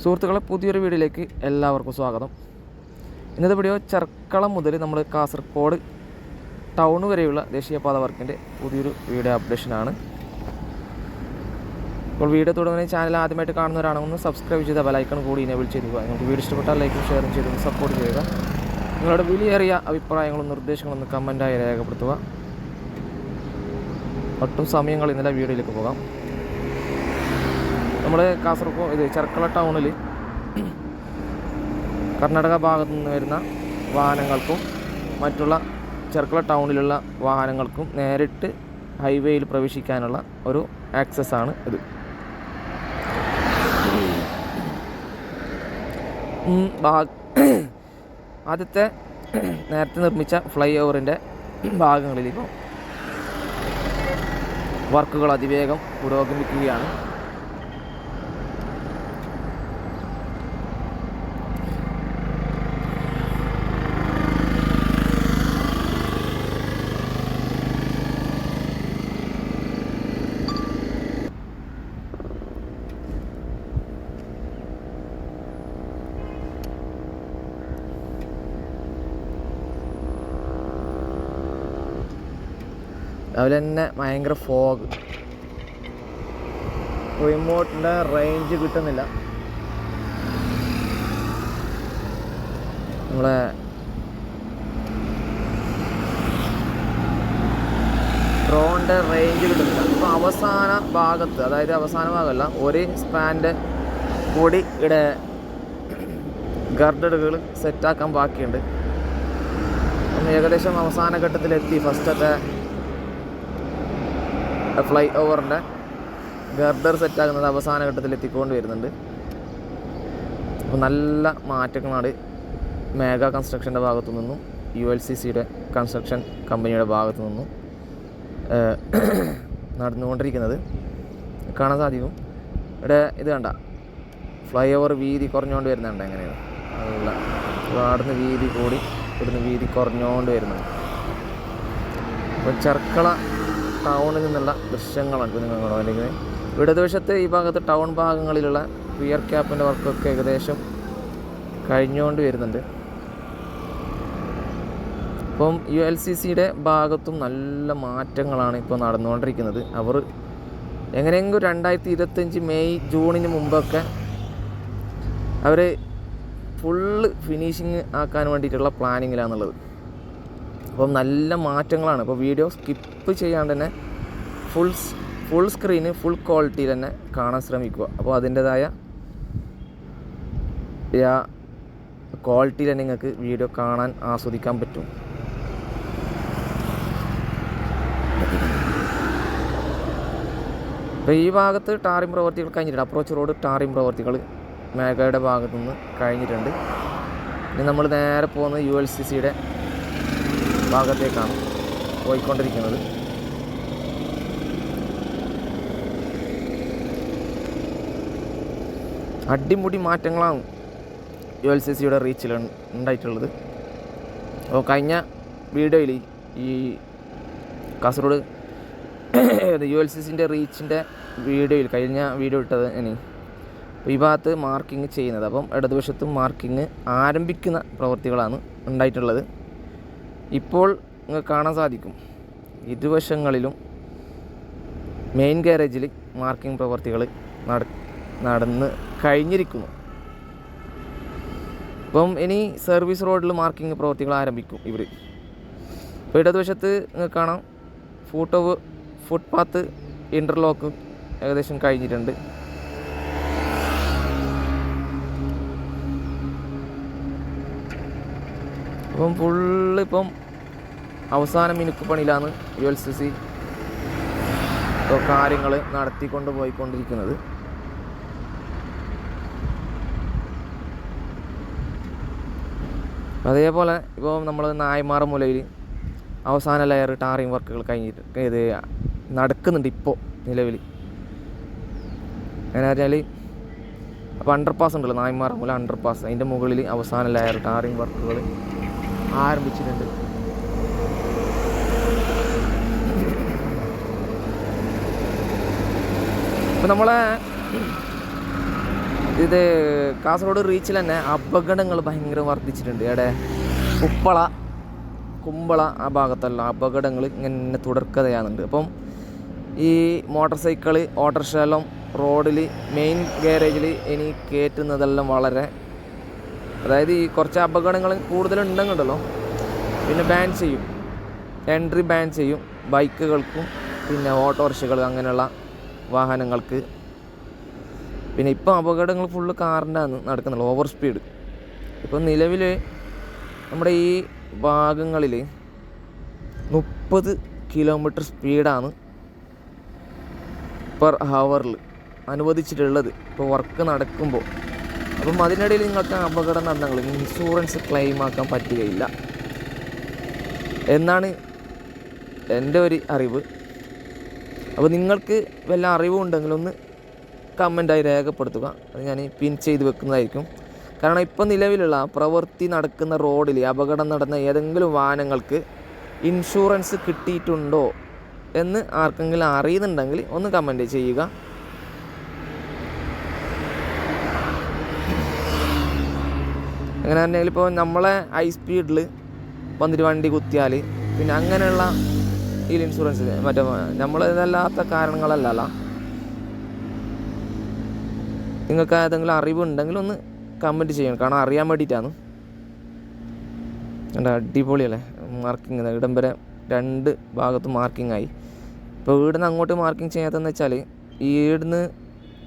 സുഹൃത്തുക്കളെ, പുതിയൊരു വീഡിയോയിലേക്ക് എല്ലാവർക്കും സ്വാഗതം. ഇന്നത്തെ വീഡിയോ ചെർക്കളം മുതൽ നമ്മൾ കാസർഗോഡ് ടൗൺ വരെയുള്ള ദേശീയപാത വർക്കിൻ്റെ പുതിയൊരു വീഡിയോ അപ്ഡേഷനാണ്. ഇപ്പോൾ വീഡിയോ തുടങ്ങുന്ന ചാനൽ ആദ്യമായിട്ട് കാണുന്നവരാണെന്ന് സബ്സ്ക്രൈബ് ചെയ്ത ബെലൈക്കൺ കൂടി എനേബിൾ ചെയ്യുക. നിങ്ങൾക്ക് വീഡിയോ ഇഷ്ടപ്പെട്ടാൽ ലൈക്കും ഷെയറും ചെയ്ത് സപ്പോർട്ട് ചെയ്യുക. നിങ്ങളുടെ വിലയേറിയ അഭിപ്രായങ്ങളും നിർദ്ദേശങ്ങളും കമൻറ്റായി രേഖപ്പെടുത്തുക. ഒട്ടും സമയം കളയുന്നില്ല, വീഡിയോയിലേക്ക് പോകാം. നമ്മൾ കാസർഗോഡ് ചെർക്കള ടൗണിൽ കർണാടക ഭാഗത്തു നിന്ന് വരുന്ന വാഹനങ്ങൾക്കും മറ്റുള്ള ചെർക്കള ടൗണിലുള്ള വാഹനങ്ങൾക്കും നേരിട്ട് ഹൈവേയിൽ പ്രവേശിക്കാനുള്ള ഒരു ആക്സസ് ആണ് ഇത്. ആദ്യത്തെ നേരത്തെ നിർമ്മിച്ച ഫ്ലൈ ഓവറിൻ്റെ ഭാഗങ്ങളിലിപ്പോൾ വർക്കുകൾ അതിവേഗം പുരോഗമിക്കുകയാണ്. അതുപോലെ തന്നെ ഭയങ്കര ഫോഗ്, റിമോട്ടിൻ്റെ റേഞ്ച് കിട്ടുന്നില്ല. നമ്മളെ ഡ്രോണിൻ്റെ റേഞ്ച് കിട്ടുന്നില്ല. ഇപ്പോൾ അവസാന ഭാഗത്ത്, അതായത് അവസാന ഭാഗമല്ല, ഒരു സ്പാൻ്റെ കൂടി ഇവിടെ ഗർഡറുകൾ സെറ്റാക്കാൻ ബാക്കിയുണ്ട്. ഏകദേശം അവസാന ഘട്ടത്തിലെത്തി. ഫസ്റ്റത്തെ ഫ്ലൈ ഓവറിൻ്റെ ഗർഡർ സെറ്റാക്കുന്നത് അവസാന ഘട്ടത്തിൽ എത്തിക്കൊണ്ട് വരുന്നുണ്ട്. അപ്പോൾ നല്ല മാറ്റങ്ങളാണ് മേഘ കൺസ്ട്രക്ഷൻ്റെ ഭാഗത്തു നിന്നും ULCCയുടെ കൺസ്ട്രക്ഷൻ കമ്പനിയുടെ ഭാഗത്തു നിന്നും നടന്നുകൊണ്ടിരിക്കുന്നത് കാണാൻ സാധിക്കും. ഇവിടെ ഇത് കണ്ട ഫ്ലൈ ഓവർ വീതി കുറഞ്ഞുകൊണ്ട് വരുന്നുണ്ട്. എങ്ങനെയാണ് അതുള്ള അവിടുന്ന് വീതി കൂടി ഇവിടുന്ന് വീതി കുറഞ്ഞുകൊണ്ട് വരുന്നുണ്ട്. അപ്പോൾ ചെർക്കള ടൗണിൽ നിന്നുള്ള ദൃശ്യങ്ങളാണ് ഇപ്പോൾ നിങ്ങൾ കണ്ടുകൊണ്ടിരിക്കുന്നത്. ഇടതുവശത്ത് ഈ ഭാഗത്ത് ടൗൺ ഭാഗങ്ങളിലുള്ള റിയർ ക്യാപ്പിൻ്റെ വർക്കൊക്കെ ഏകദേശം കഴിഞ്ഞുകൊണ്ട് വരുന്നുണ്ട്. ഇപ്പം ULCCയുടെ ഭാഗത്തും നല്ല മാറ്റങ്ങളാണ് ഇപ്പോൾ നടന്നുകൊണ്ടിരിക്കുന്നത്. അവർ എങ്ങനെയെങ്കിലും 2025 മെയ് ജൂണിന് മുമ്പൊക്കെ അവർ ഫുള്ള് ഫിനിഷിങ് ആക്കാൻ വേണ്ടിയിട്ടുള്ള പ്ലാനിങ്ങിലാണുള്ളത്. അപ്പം നല്ല മാറ്റങ്ങളാണ്. ഇപ്പോൾ വീഡിയോ സ്കിപ്പ് ചെയ്യാണ്ട് തന്നെ ഫുൾ സ്ക്രീന് ഫുൾ ക്വാളിറ്റിയിൽ തന്നെ കാണാൻ ശ്രമിക്കുക. അപ്പോൾ അതിൻ്റേതായ ക്വാളിറ്റിയിൽ തന്നെ നിങ്ങൾക്ക് വീഡിയോ കാണാൻ ആസ്വദിക്കാൻ പറ്റും. അപ്പോൾ ഈ ഭാഗത്ത് ടാറിംഗ് പ്രവർത്തികൾ കഴിഞ്ഞിട്ടുണ്ട്. അപ്രോച്ച് റോഡ് ടാറിംഗ് പ്രവർത്തികൾ മേഘയുടെ ഭാഗത്തു നിന്ന് കഴിഞ്ഞിട്ടുണ്ട്. ഇനി നമ്മൾ നേരെ പോകുന്നത് ULCCയുടെ ഭാഗത്തേക്കാണ് പോയിക്കൊണ്ടിരിക്കുന്നത്. അടിമുടി മാറ്റങ്ങളാണ് ULCCയുടെ റീച്ചിൽ ഉണ്ടായിട്ടുള്ളത്. അപ്പോൾ കഴിഞ്ഞ വീഡിയോയിൽ ഈ കാസർഗോഡ് ULCCൻ്റെ റീച്ചിൻ്റെ വീഡിയോയിൽ കഴിഞ്ഞ വീഡിയോ ഇട്ടത് ഇനി ഈ ഭാഗത്ത് മാർക്കിങ് ചെയ്യുന്നത്. അപ്പം ഇടതുവശത്തും മാർക്കിങ് ആരംഭിക്കുന്ന പ്രവൃത്തികളാണ് ഉണ്ടായിട്ടുള്ളത്. ഇപ്പോൾ നിങ്ങൾക്ക് കാണാൻ സാധിക്കും ഇരുവശങ്ങളിലും മെയിൻ ഗാരേജിൽ മാർക്കിംഗ് പ്രവർത്തികൾ നടന്ന് കഴിഞ്ഞിരിക്കുന്നു. ഇപ്പം ഇനി സർവീസ് റോഡിൽ മാർക്കിംഗ് പ്രവർത്തികൾ ആരംഭിക്കും ഇവർ. ഇപ്പോൾ ഇടതുവശത്ത് നിങ്ങൾക്ക് കാണാം ഫുട്പാത്ത് ഇൻ്റർലോക്ക് ഏകദേശം കഴിഞ്ഞിട്ടുണ്ട്. ഇപ്പം ഫുള്ള് ഇപ്പം അവസാന മിനുക്ക് പണിയിലാണ് ULCC കാര്യങ്ങൾ നടത്തിക്കൊണ്ട് പോയിക്കൊണ്ടിരിക്കുന്നത്. അതേപോലെ ഇപ്പോൾ നമ്മൾ നായ്മാറ മൂലയിൽ അവസാന ലെയർ ടാറിങ് വർക്കുകൾ കഴിഞ്ഞിട്ട് ഇത് നടക്കുന്നുണ്ട് ഇപ്പോൾ നിലവിൽ. എങ്ങനെ പറഞ്ഞാൽ അപ്പോൾ അണ്ടർപാസ് ഉണ്ടല്ലോ, നായ്മാറ മൂല അണ്ടർപാസ്, അതിൻ്റെ മുകളിൽ അവസാന ലെയർ ടാറിങ് വർക്കുകൾ ആരംഭിച്ചിട്ടുണ്ട്. അപ്പോൾ നമ്മളെ ഇത് കാസർഗോഡ് റീച്ചിൽ തന്നെ അപകടങ്ങൾ ഭയങ്കര വർദ്ധിച്ചിട്ടുണ്ട്. ഇവിടെ കുമ്പള ആ ഭാഗത്തെല്ലാം അപകടങ്ങൾ ഇങ്ങനെ തുടർക്കഥയാകുന്നുണ്ട്. അപ്പം ഈ മോട്ടോർ സൈക്കിൾ ഓട്ടോറിക്ഷ എല്ലാം റോഡിൽ മെയിൻ ഗാരേജിൽ ഇനി കയറ്റുന്നതെല്ലാം വളരെ, അതായത് ഈ കുറച്ച് അപകടങ്ങൾ കൂടുതലുണ്ടെന്നുണ്ടല്ലോ, പിന്നെ ബാൻ ചെയ്യും, എൻട്രി ബാൻ ചെയ്യും ബൈക്കുകൾക്കും പിന്നെ ഓട്ടോറിക്ഷകൾ അങ്ങനെയുള്ള വാഹനങ്ങൾക്ക്. പിന്നെ ഇപ്പം അപകടങ്ങൾ ഫുള്ള് കാറിൻ്റെ ആണ് നടക്കുന്നുള്ളൂ, ഓവർ സ്പീഡ്. ഇപ്പം നിലവിൽ നമ്മുടെ ഈ ഭാഗങ്ങളിൽ 30 കിലോമീറ്റർ സ്പീഡാണ് പെർ ഹവറിൽ അനുവദിച്ചിട്ടുള്ളത് ഇപ്പോൾ വർക്ക് നടക്കുമ്പോൾ. അപ്പം അതിനിടയിൽ നിങ്ങൾക്ക് അപകടം നടന്നെങ്കിൽ ഇൻഷുറൻസ് ക്ലെയിം ആക്കാൻ പറ്റുകയില്ല എന്നാണ് എൻ്റെ ഒരു അറിവ്. അപ്പോൾ നിങ്ങൾക്ക് വല്ല അറിവുണ്ടെങ്കിൽ ഒന്ന് കമൻ്റായി രേഖപ്പെടുത്തുക, അത് ഞാൻ പിൻ ചെയ്ത് വെക്കുന്നതായിരിക്കും. കാരണം ഇപ്പോൾ നിലവിലുള്ള പ്രവൃത്തി നടക്കുന്ന റോഡിൽ അപകടം നടന്ന ഏതെങ്കിലും വാഹനങ്ങൾക്ക് ഇൻഷുറൻസ് കിട്ടിയിട്ടുണ്ടോ എന്ന് ആർക്കെങ്കിലും അറിയുന്നുണ്ടെങ്കിൽ ഒന്ന് കമൻറ്റ് ചെയ്യുക. എങ്ങനെ പറഞ്ഞാൽ ഇപ്പോൾ നമ്മളെ ഹൈ സ്പീഡിൽ വന്നിട്ട് വണ്ടി കുത്തിയാൽ പിന്നെ അങ്ങനെയുള്ള ഈ ഇൻഷുറൻസ് മറ്റേ നമ്മളിതല്ലാത്ത കാരണങ്ങളല്ല. നിങ്ങൾക്ക് ഏതെങ്കിലും അറിവുണ്ടെങ്കിൽ ഒന്ന് കമൻറ്റ് ചെയ്യണം, കാരണം അറിയാൻ വേണ്ടിയിട്ടാണ്. എൻ്റെ അടിപൊളിയല്ലേ മാർക്കിങ്, ഇടം വരെ 2 ഭാഗത്തും മാർക്കിംഗ് ആയി. ഇപ്പോൾ വീടിന് അങ്ങോട്ട് മാർക്കിംഗ് ചെയ്യാത്തതെന്ന് വെച്ചാൽ ഈ വീടിന്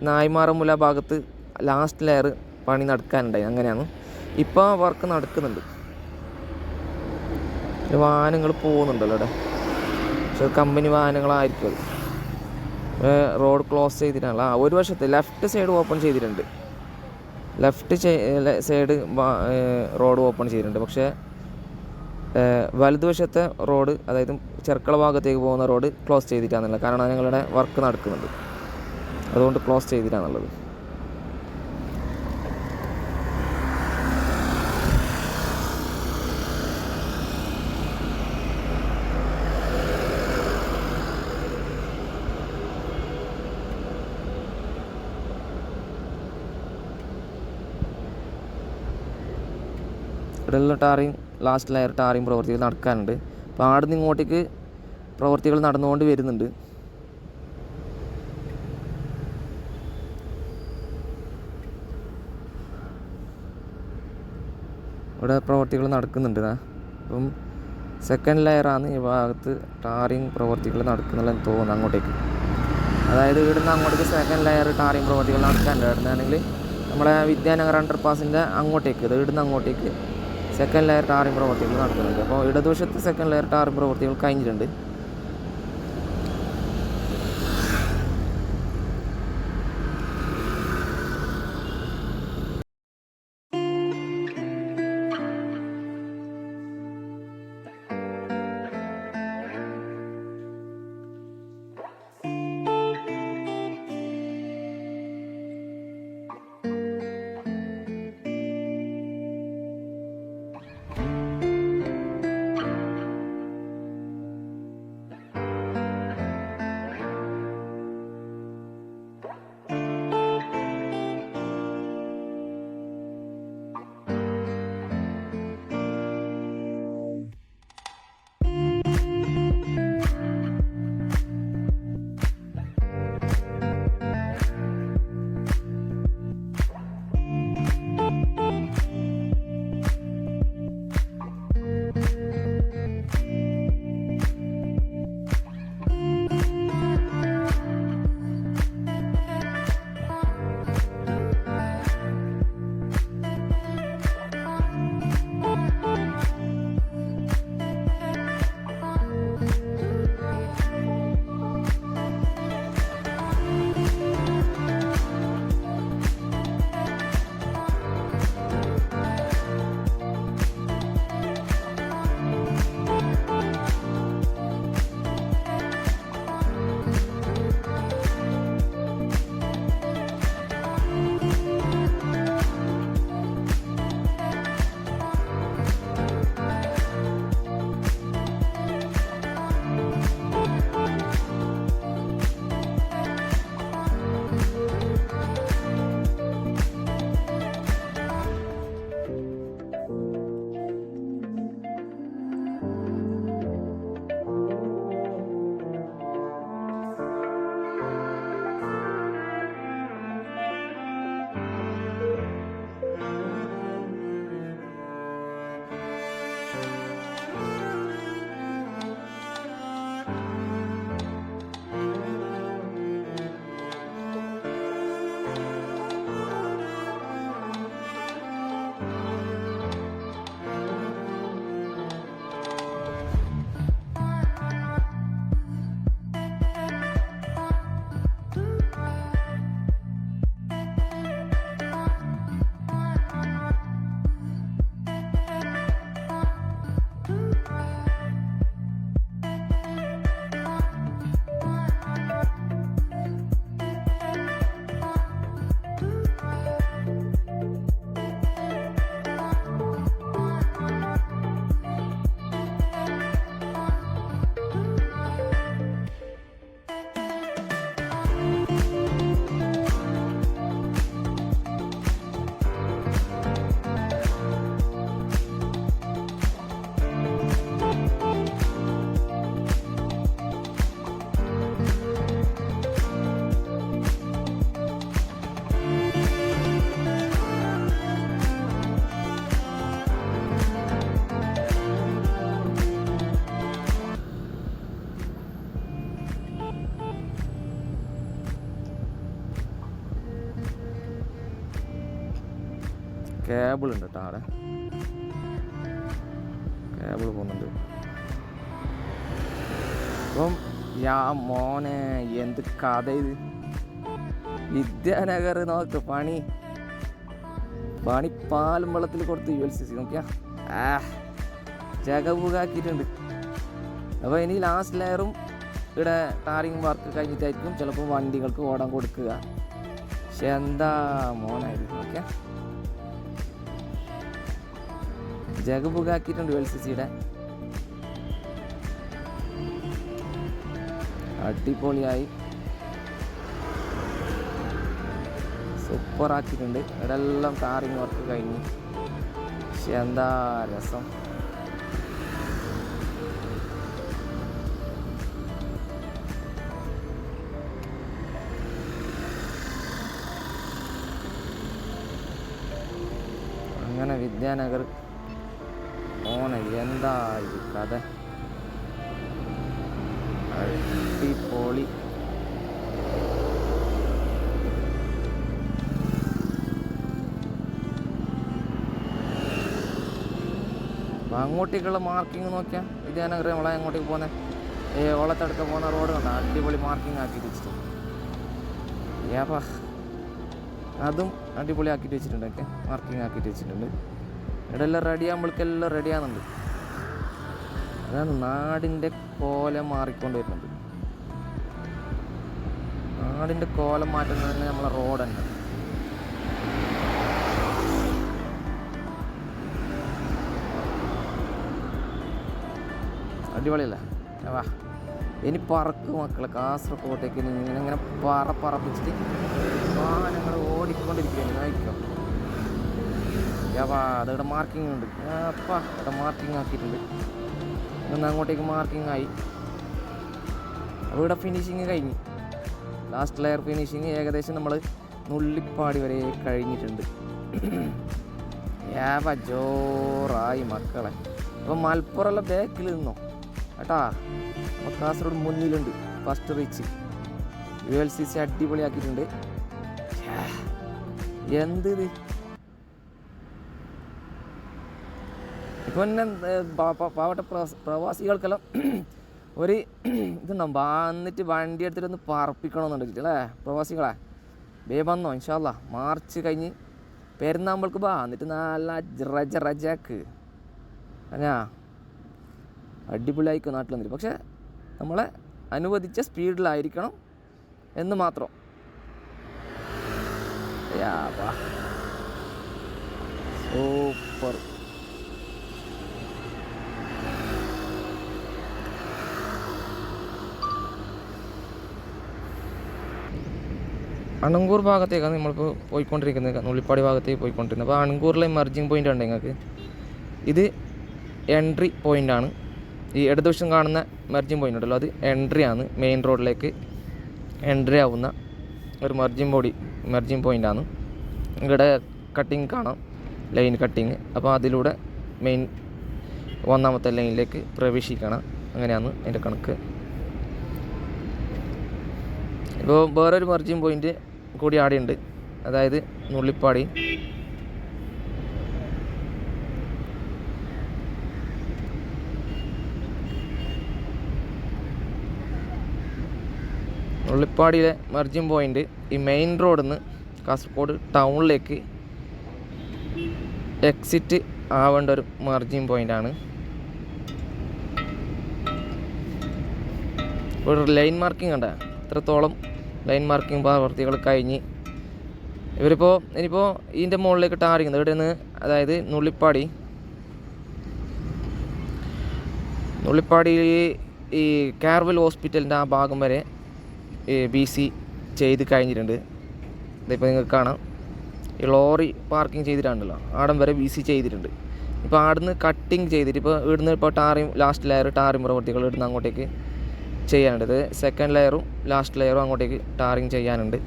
നായ്മാറമുല ഭാഗത്ത് ലാസ്റ്റ് ലെയർ പണി നടക്കാനുണ്ടായി, അങ്ങനെയാണ്. ഇപ്പോൾ വർക്ക് നടക്കുന്നുണ്ട്, വാഹനങ്ങൾ പോകുന്നുണ്ടല്ലോ ഇവിടെ, പക്ഷെ കമ്പനി വാഹനങ്ങളായിരിക്കും അത്. റോഡ് ക്ലോസ് ചെയ്തിട്ടാണല്ലോ, ഒരു വശത്ത് ലെഫ്റ്റ് സൈഡ് ഓപ്പൺ ചെയ്തിട്ടുണ്ട്, ലെഫ്റ്റ് സൈഡ് റോഡ് ഓപ്പൺ ചെയ്തിട്ടുണ്ട്. പക്ഷേ വലതുവശത്തെ റോഡ്, അതായത് ചെർക്കള ഭാഗത്തേക്ക് പോകുന്ന റോഡ് ക്ലോസ് ചെയ്തിട്ടാണുള്ളത്. കാരണം ഞങ്ങളുടെ വർക്ക് നടക്കുന്നുണ്ട്, അതുകൊണ്ട് ക്ലോസ് ചെയ്തിട്ടാണുള്ളത്. ഇവിടെയുള്ള ലാസ്റ്റ് ലെയർ ടാറിങ് പ്രവൃത്തികൾ നടക്കാനുണ്ട്. അപ്പോൾ അവിടെ നിന്ന് ഇങ്ങോട്ടേക്ക് പ്രവൃത്തികൾ നടന്നുകൊണ്ട് വരുന്നുണ്ട്. ഇവിടെ പ്രവൃത്തികൾ നടക്കുന്നുണ്ട്. അപ്പം സെക്കൻഡ് ലെയറാണ് ഈ ഭാഗത്ത് ടാറിങ് പ്രവൃത്തികൾ നടക്കുന്നുള്ളതെന്ന് തോന്നുന്നു അങ്ങോട്ടേക്ക്. അതായത് ഇവിടുന്ന് അങ്ങോട്ടേക്ക് സെക്കൻഡ് ലെയർ ടാറിങ് പ്രവൃത്തികൾ നടക്കാനുണ്ട്. ഇവിടുന്നാണെങ്കിൽ നമ്മുടെ വിദ്യാനഗർ അണ്ടർപാസിൻ്റെ അങ്ങോട്ടേക്ക്, ഇത് ഇവിടുന്ന് അങ്ങോട്ടേക്ക് സെക്കൻഡ് ലെയർ ടാറിങ് പ്രവൃത്തികൾ നടക്കുന്നുണ്ട്. അപ്പോൾ ഇടതുവശത്ത് സെക്കൻഡ് ലെയർ ടാറിങ് പ്രവൃത്തികൾ കഴിഞ്ഞിട്ടുണ്ട്. കേബിൾ ഉണ്ട് കേട്ടോ അവിടെ, കേബിൾ പോകുന്നുണ്ട്. അപ്പം മോനെ എന്ത് കഥ ഇത്. വിദ്യാനഗർ നോക്ക് പണി പാലും വെള്ളത്തിൽ കൊടുത്ത് ULCC നോക്കിയാ ജഗബുകാക്കിയിട്ടുണ്ട്. അപ്പോൾ ഇനി ലാസ്റ്റ് ലെയറും ഇവിടെ ടാറിങ് വർക്ക് കഴിഞ്ഞിട്ടായിരിക്കും ചിലപ്പോൾ വണ്ടികൾക്ക് ഓടാൻ കൊടുക്കുക. പക്ഷെ എന്താ മോനായത് നോക്കിയാ ജഗബുകാക്കിയിട്ടുണ്ട് ULCCയുടെ. അടിപൊളിയായി സൂപ്പറാക്കിയിട്ടുണ്ട്. ഇവിടെ എല്ലാം ടാറിങ് വർക്ക് കഴിഞ്ഞു. പക്ഷെ എന്താ രസം. അങ്ങനെ വിദ്യാനഗർ എന്താ ഇത് കഥ. അടിപൊളി. അപ്പം അങ്ങോട്ടേക്കുള്ള മാർക്കിങ് നോക്കിയാൽ വിദ്യാനഗർ നമ്മളെ അങ്ങോട്ടേക്ക് പോകുന്ന ഓളത്തടുക്ക പോകുന്ന റോഡ് കണ്ട അടിപൊളി മാർക്കിങ് ആക്കിയിട്ട് വെച്ചിട്ടുണ്ട്. ഏപ്പാ അതും അടിപൊളി ആക്കിയിട്ട് വെച്ചിട്ടുണ്ട്. ഒക്കെ മാർക്കിങ് ആക്കിയിട്ട് വെച്ചിട്ടുണ്ട്. ഇവിടെ എല്ലാം റെഡി ആകുമ്പോഴേക്കെല്ലാം റെഡിയാകുന്നുണ്ട്. അതാണ് നാടിൻ്റെ കോലം മാറിക്കൊണ്ട് വരുന്നത്. നാടിൻ്റെ കോലം മാറ്റുന്നത് തന്നെ നമ്മളെ റോഡ് തന്നെ. അടിപൊളിയല്ല വാ. ഇനി പറക്ക് മക്കളെ കാസർഗോട്ടേക്ക് ഇങ്ങനെ പറപ്പിച്ചിട്ട് വാഹനങ്ങൾ ഓടിക്കൊണ്ടിരിക്കുകയാണ്. നോക്കിക്കോ യാവാ. അതിവിടെ മാർക്കിംഗ് ഉണ്ട്. അപ്പാ ഇവിടെ മാർക്കിംഗ് ആക്കിയിട്ടുണ്ട്. ഒന്ന് അങ്ങോട്ടേക്ക് മാർക്കിംഗ് ആയി. അപ്പോൾ ഇവിടെ ഫിനിഷിങ് കഴിഞ്ഞു. ലാസ്റ്റ് ലെയർ ഫിനിഷിങ് ഏകദേശം നമ്മൾ നുള്ളിപ്പാടി വരെ കഴിഞ്ഞിട്ടുണ്ട്. യാവാ ജോറായി മക്കളെ. അപ്പോൾ മലപ്പുറമുള്ള ബാക്കിൽ നിന്നോ കേട്ടാ. അപ്പോൾ കാസർഗോഡ് മുന്നിലുണ്ട്. First reach ULCC അടിപൊളിയാക്കിയിട്ടുണ്ട്. എന്ത് ഇത് ഇപ്പം തന്നെ പാവട്ട പ്രവാസികൾക്കെല്ലാം ഒരു ഇതുണ്ടാവും. വന്നിട്ട് വണ്ടി എടുത്തിട്ടൊന്ന് പറപ്പിക്കണമെന്നുണ്ടെങ്കിൽ അല്ലേ പ്രവാസികളെ വന്നോ ഇൻഷാ അല്ലാ. മാർച്ച് കഴിഞ്ഞ് പെരുന്നാമ്പൾക്ക് എന്നിട്ട് നല്ല റജാക്ക് അനാ അടിപൊളിയായിരിക്കും നാട്ടിൽ വന്നിട്ട്. പക്ഷെ നമ്മളെ അനുവദിച്ച സ്പീഡിലായിരിക്കണം എന്ന് മാത്രം. സൂപ്പർ. അണങ്കൂർ ഭാഗത്തേക്കാണ് നമ്മളിപ്പോൾ പോയിക്കൊണ്ടിരിക്കുന്നത്. നുള്ളിപ്പാടി ഭാഗത്തേക്ക് പോയിക്കൊണ്ടിരിക്കുന്നത്. അപ്പോൾ അണങ്കൂറിലെ മെർജിങ് പോയിൻ്റ് ഉണ്ട് നിങ്ങൾക്ക്. ഇത് എൻട്രി പോയിൻ്റാണ്. ഈ ഇടതുവശം കാണുന്ന മെർജിങ് പോയിൻ്റ് ഉണ്ടല്ലോ അത് എൻട്രി ആണ്. മെയിൻ റോഡിലേക്ക് എൻട്രി ആവുന്ന ഒരു മെർജിങ് പോയിൻ്റാണ്. ഇവിടെ കട്ടിങ് കാണാം, ലൈൻ കട്ടിങ്. അപ്പോൾ അതിലൂടെ മെയിൻ ഒന്നാമത്തെ ലൈനിലേക്ക് പ്രവേശിക്കണം. അങ്ങനെയാണ് അതിൻ്റെ കണക്ക്. ഇപ്പോൾ വേറൊരു മെർജിങ് പോയിൻ്റ് കൂടി ആടെയുണ്ട്. അതായത് നുള്ളിപ്പാടി. നുള്ളിപ്പാടിയിലെ മെർജിങ് പോയിൻ്റ് ഈ മെയിൻ റോഡിൽ നിന്ന് കാസർഗോഡ് ടൗണിലേക്ക് എക്സിറ്റ് ആവേണ്ട ഒരു മെർജിങ് പോയിൻ്റാണ്. ഒരു ലൈൻ മാർക്കിംഗ് കണ്ട ഇത്രത്തോളം ലൈൻ മാർക്കിംഗ് പ്രവർത്തികൾ കഴിഞ്ഞ് ഇനിയിപ്പോൾ ഇതിൻ്റെ മുകളിലേക്ക് ടാറിക്കുന്നത് ഇവിടെ നിന്ന്. അതായത് നുള്ളിപ്പാടി ഈ കാർവൽ ഹോസ്പിറ്റലിൻ്റെ ആ ഭാഗം വരെ BC ചെയ്ത് കഴിഞ്ഞിട്ടുണ്ട്. ഇതിപ്പോൾ നിങ്ങൾക്ക് കാണാം ഈ ലോറി പാർക്കിംഗ് ചെയ്തിട്ടുണ്ടല്ലോ ആടം വരെ BC ചെയ്തിട്ടുണ്ട്. ഇപ്പോൾ ആടുന്ന് കട്ടിങ് ചെയ്തിട്ട് ഇവിടുന്ന് ലാസ്റ്റ് ലെയർ ടാറിങ് പ്രവർത്തികൾ ഇവിടുന്ന് അങ്ങോട്ടേക്ക് ചെയ്യാനുണ്ട്. സെക്കൻഡ് ലെയറും ലാസ്റ്റ് ലെയറും അങ്ങോട്ടേക്ക് ടാറിങ് ചെയ്യാനുണ്ട്.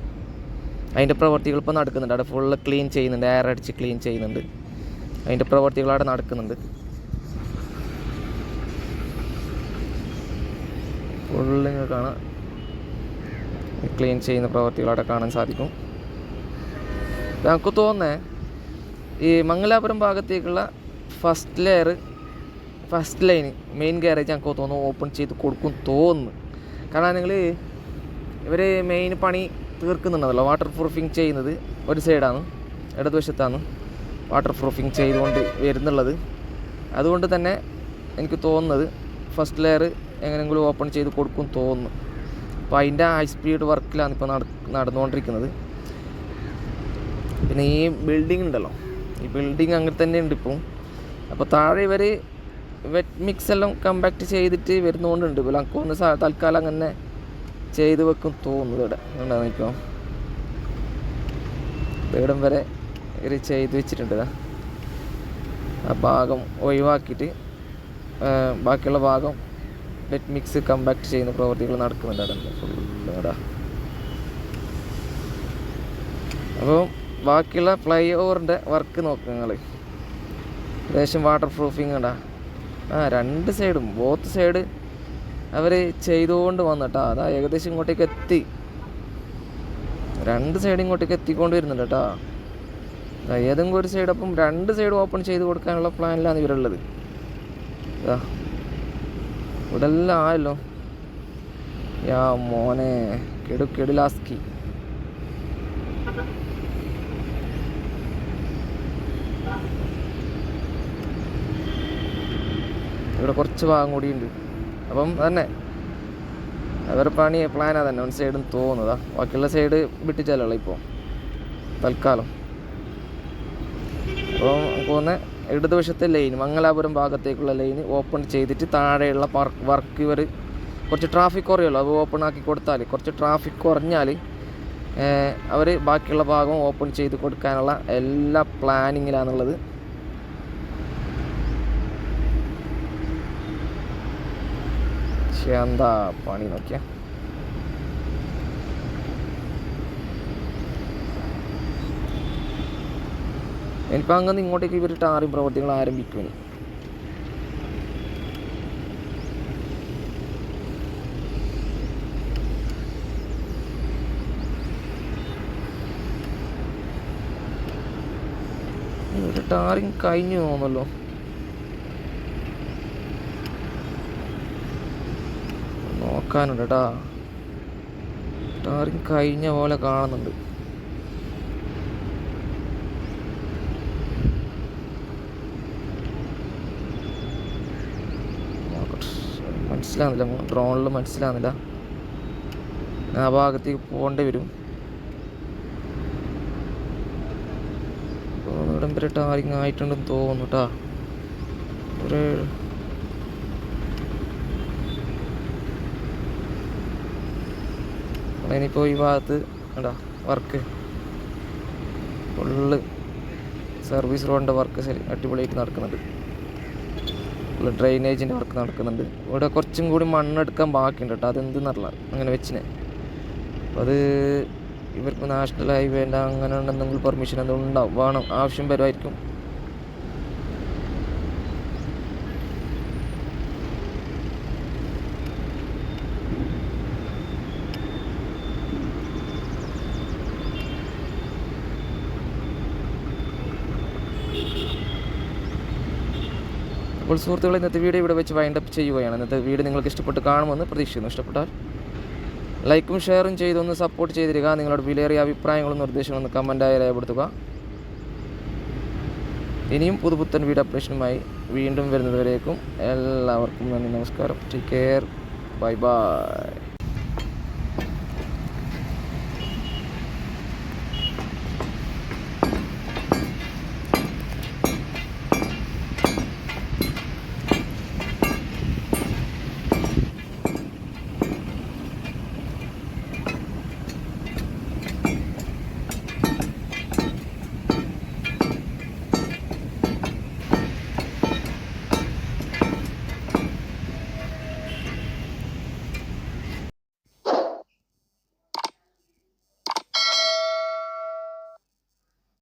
അതിൻ്റെ പ്രവർത്തികൾ ഇപ്പോൾ നടക്കുന്നുണ്ട്. അവിടെ ഫുള്ള് ക്ലീൻ ചെയ്യുന്നുണ്ട്. എയർ അടിച്ച് ക്ലീൻ ചെയ്യുന്നുണ്ട്. അതിൻ്റെ പ്രവർത്തികൾ അവിടെ നടക്കുന്നുണ്ട്. ഫുള്ള് നിങ്ങൾക്ക് കാണാം ക്ലീൻ ചെയ്യുന്ന പ്രവർത്തികൾ അവിടെ കാണാൻ സാധിക്കും. നമുക്ക് തോന്നുന്നത് ഈ മംഗലാപുരം ഭാഗത്തേക്കുള്ള ഫസ്റ്റ് ലൈന് മെയിൻ ഗ്യാരേജ് എനിക്ക് തോന്നുന്നു ഓപ്പൺ ചെയ്ത് കൊടുക്കും തോന്നുന്നു. കാരണം നിങ്ങൾ ഇവർ മെയിൻ പണി തീർക്കുന്നുണ്ടല്ലോ, വാട്ടർ പ്രൂഫിങ് ചെയ്യുന്നത് ഒരു സൈഡാണ്, ഇടതുവശത്താണ് വാട്ടർ പ്രൂഫിങ് ചെയ്തുകൊണ്ട് വരുന്നുള്ളത്. അതുകൊണ്ട് തന്നെ എനിക്ക് തോന്നുന്നത് ഫസ്റ്റ് ലെയർ എങ്ങനെയെങ്കിലും ഓപ്പൺ ചെയ്ത് കൊടുക്കും തോന്നുന്നു. അപ്പോൾ അതിൻ്റെ ഹൈ സ്പീഡ് വർക്കിലാണ് ഇപ്പോൾ നടന്നുകൊണ്ടിരിക്കുന്നത്. പിന്നെ ഈ ബിൽഡിംഗ് ഉണ്ടല്ലോ, ഈ ബിൽഡിംഗ് അങ്ങനെ തന്നെ ഉണ്ട് ഇപ്പം. അപ്പോൾ താഴെ ഇവർ വെറ്റ് മിക്സ് എല്ലാം കമ്പാക്ട് ചെയ്തിട്ട് വരുന്നതുകൊണ്ടുണ്ട്. ഇപ്പോൾ നമുക്കൊന്ന് തൽക്കാലം അങ്ങനെ ചെയ്ത് വെക്കും തോന്നുന്നത്. ഇവിടെ ഉണ്ടാകും നിൽക്കുമോ, ഇവിടം വരെ ഇവർ ചെയ്ത് വെച്ചിട്ടുണ്ട്. ആ ഭാഗം ഒഴിവാക്കിയിട്ട് ബാക്കിയുള്ള ഭാഗം വെറ്റ് മിക്സ് കമ്പാക്ട് ചെയ്യുന്ന പ്രവൃത്തികൾ നടക്കുന്നുണ്ട് അവിടെ ഫുള്ള് ഇവിടെ. അപ്പോൾ ബാക്കിയുള്ള ഫ്ലൈ ഓവറിൻ്റെ വർക്ക് നോക്കുക നിങ്ങൾ. ഏകദേശം വാട്ടർ പ്രൂഫിങ് ഉണ്ടാ രണ്ട് സൈഡും ബോത്ത് സൈഡ് അവർ ചെയ്തുകൊണ്ട് വന്നിട്ടാ. അതാ ഏകദേശം ഇങ്ങോട്ടേക്ക് എത്തി, രണ്ട് സൈഡ് ഇങ്ങോട്ടേക്ക് എത്തിക്കൊണ്ട് വരുന്നുണ്ട് കേട്ടോ. ഏതെങ്കിലും ഒരു സൈഡ്, അപ്പം രണ്ട് സൈഡ് ഓപ്പൺ ചെയ്ത് കൊടുക്കാനുള്ള പ്ലാനിലാണ് ഇവരുള്ളത്. ഇവിടെ എല്ലാം ആയല്ലോ. യാ മോനെ, കെടിലാസ്കി. ഇവിടെ കുറച്ച് ഭാഗം കൂടിയുണ്ട്. അപ്പം തന്നെ അവരുടെ പണി പ്ലാനാ തന്നെ ഒരു സൈഡും തോന്നുന്നതാ. ബാക്കിയുള്ള സൈഡ് വിട്ടിച്ചല്ലോ ഇപ്പോൾ തൽക്കാലം. അപ്പോൾ നമുക്ക് തോന്നുന്നത് ഇടതുവശത്തെ ലൈൻ, മംഗലാപുരം ഭാഗത്തേക്കുള്ള ലൈന് ഓപ്പൺ ചെയ്തിട്ട് താഴെയുള്ള വർക്ക് ഇവർ കുറച്ച് ട്രാഫിക് കുറയുമല്ലോ, അത് ഓപ്പൺ ആക്കി കൊടുത്താൽ, കുറച്ച് ട്രാഫിക് കുറഞ്ഞാൽ അവർ ബാക്കിയുള്ള ഭാഗം ഓപ്പൺ ചെയ്ത് കൊടുക്കാനുള്ള എല്ലാ പ്ലാനിങ്ങിലാണുള്ളത്. എന്താ പണി നോക്കിയാ. ഇനിയിപ്പോൾ അങ്ങനെ ഇങ്ങോട്ടേക്ക് ഇവർ ടാറിങ് പ്രവർത്തികൾ ആരംഭിക്കും. ഒരു ടാറിങ് കഴിഞ്ഞു തോന്നല്ലോ. നോക്കാനുണ്ട് കേട്ടാ, ടാറിങ് കഴിഞ്ഞ പോലെ കാണുന്നുണ്ട്. മനസ്സിലാകുന്നില്ല, ഡ്രോണിൽ മനസ്സിലാകുന്നില്ല. ആ ഭാഗത്തേക്ക് പോകേണ്ടി വരും. ഇവിടം വരെ ടാറിങ് ആയിട്ടുണ്ടെന്ന് തോന്നുന്നു കേട്ടാ. ഒരു ഇനിയിപ്പോൾ ഈ ഭാഗത്ത് കേട്ടാ വർക്ക് ഫുള്ള് സർവീസ് റോഡിൻ്റെ വർക്ക് ശരി അടിപൊളിയായിട്ട് നടക്കുന്നുണ്ട്. ഫുള്ള് ഡ്രെയിനേജിൻ്റെ വർക്ക് നടക്കുന്നുണ്ട്. ഇവിടെ കുറച്ചും കൂടി മണ്ണെടുക്കാൻ ബാക്കിയുണ്ട് കേട്ടോ. അതെന്തെന്നറിയില്ല അങ്ങനെ വെച്ചിനെ. അപ്പോൾ അത് ഇവർക്ക് നാഷണൽ ഹൈവേൻ്റെ അങ്ങനെ എന്തെങ്കിലും പെർമിഷൻ എന്തെങ്കിലും ഉണ്ടാവും, വേണം, ആവശ്യം വരുമായിരിക്കും. അപ്പോൾ സുഹൃത്തുക്കളെ, ഇന്നത്തെ വീഡിയോ ഇവിടെ വെച്ച് വൈൻഡപ്പ് ചെയ്യുകയാണ്. ഇന്നത്തെ വീഡിയോ നിങ്ങൾക്ക് ഇഷ്ടപ്പെട്ട് കാണുമെന്ന് പ്രതീക്ഷിക്കുന്നു. ഇഷ്ടപ്പെട്ടാൽ ലൈക്കും ഷെയറും ചെയ്തൊന്ന് സപ്പോർട്ട് ചെയ്തിരിക. നിങ്ങളുടെ വിലയേറിയ അഭിപ്രായങ്ങളും നിർദ്ദേശങ്ങളും ഒന്ന് കമൻറ്റായി രേഖപ്പെടുത്തുക. ഇനിയും പുതുപുത്തൻ വീഡിയോ അപ്ഡേഷനുമായി വീണ്ടും വരുന്നതുവരേക്കും എല്ലാവർക്കും നന്ദി, നമസ്കാരം. Take care, bye bye.